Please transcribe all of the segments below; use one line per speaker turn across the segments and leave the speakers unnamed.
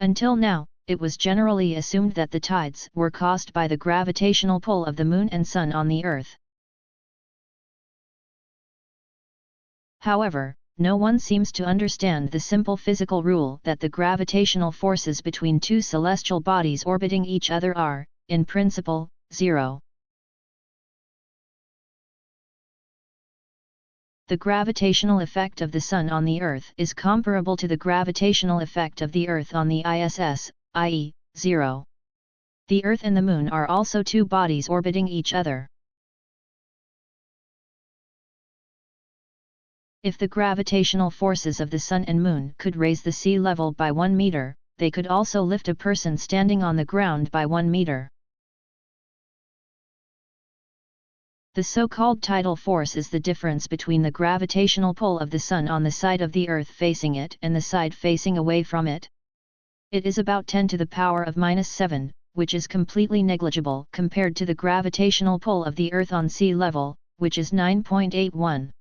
Until now, it was generally assumed that the tides were caused by the gravitational pull of the Moon and Sun on the Earth. However, no one seems to understand the simple physical rule that the gravitational forces between two celestial bodies orbiting each other are, in principle, zero. The gravitational effect of the Sun on the Earth is comparable to the gravitational effect of the Earth on the ISS, i.e., zero. The Earth and the Moon are also two bodies orbiting each other. If the gravitational forces of the Sun and Moon could raise the sea level by 1 meter, they could also lift a person standing on the ground by 1 meter. The so-called tidal force is the difference between the gravitational pull of the Sun on the side of the Earth facing it and the side facing away from it. It is about 10 to the power of -7, which is completely negligible compared to the gravitational pull of the Earth on sea level, which is 9.81.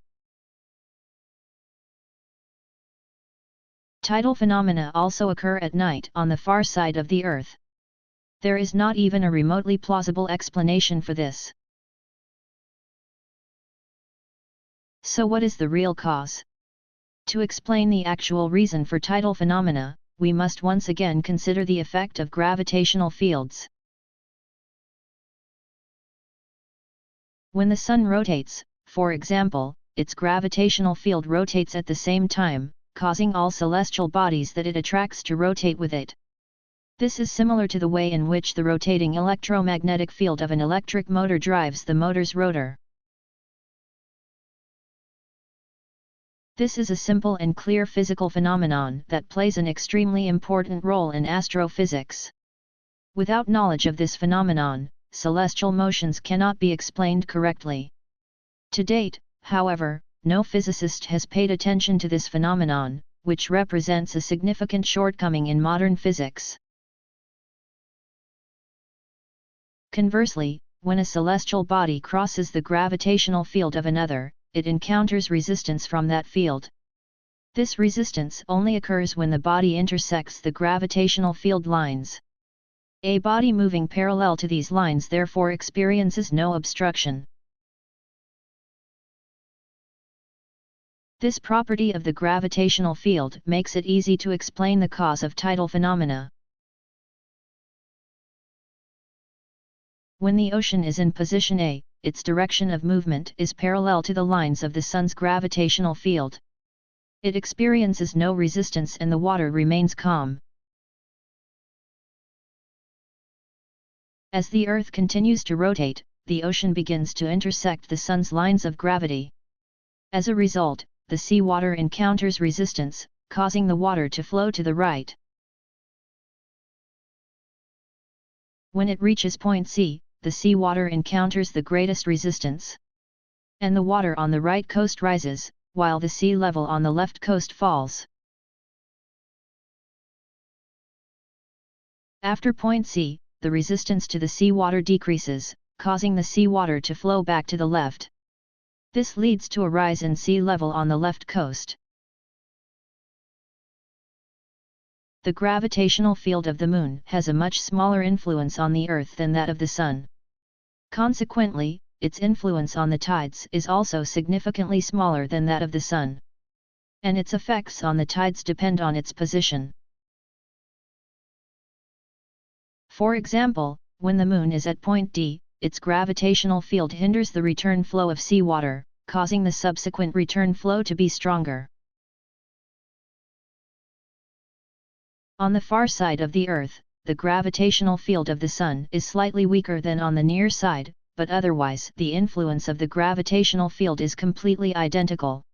Tidal phenomena also occur at night on the far side of the Earth. There is not even a remotely plausible explanation for this. So what is the real cause? To explain the actual reason for tidal phenomena, we must once again consider the effect of gravitational fields. When the Sun rotates, for example, its gravitational field rotates at the same time, causing all celestial bodies that it attracts to rotate with it. This is similar to the way in which the rotating electromagnetic field of an electric motor drives the motor's rotor. This is a simple and clear physical phenomenon that plays an extremely important role in astrophysics. Without knowledge of this phenomenon, celestial motions cannot be explained correctly. To date, however, no physicist has paid attention to this phenomenon, which represents a significant shortcoming in modern physics. Conversely, when a celestial body crosses the gravitational field of another, it encounters resistance from that field. This resistance only occurs when the body intersects the gravitational field lines. A body moving parallel to these lines therefore experiences no obstruction. This property of the gravitational field makes it easy to explain the cause of tidal phenomena. When the ocean is in position A, its direction of movement is parallel to the lines of the Sun's gravitational field. It experiences no resistance and the water remains calm. As the Earth continues to rotate, the ocean begins to intersect the Sun's lines of gravity. As a result, the seawater encounters resistance, causing the water to flow to the right. When it reaches point C, the seawater encounters the greatest resistance. And the water on the right coast rises, while the sea level on the left coast falls. After point C, the resistance to the seawater decreases, causing the seawater to flow back to the left. This leads to a rise in sea level on the left coast. The gravitational field of the Moon has a much smaller influence on the Earth than that of the Sun. Consequently, its influence on the tides is also significantly smaller than that of the Sun. And its effects on the tides depend on its position. For example, when the Moon is at point D, its gravitational field hinders the return flow of seawater, causing the subsequent return flow to be stronger. On the far side of the Earth, the gravitational field of the Sun is slightly weaker than on the near side, but otherwise the influence of the gravitational field is completely identical.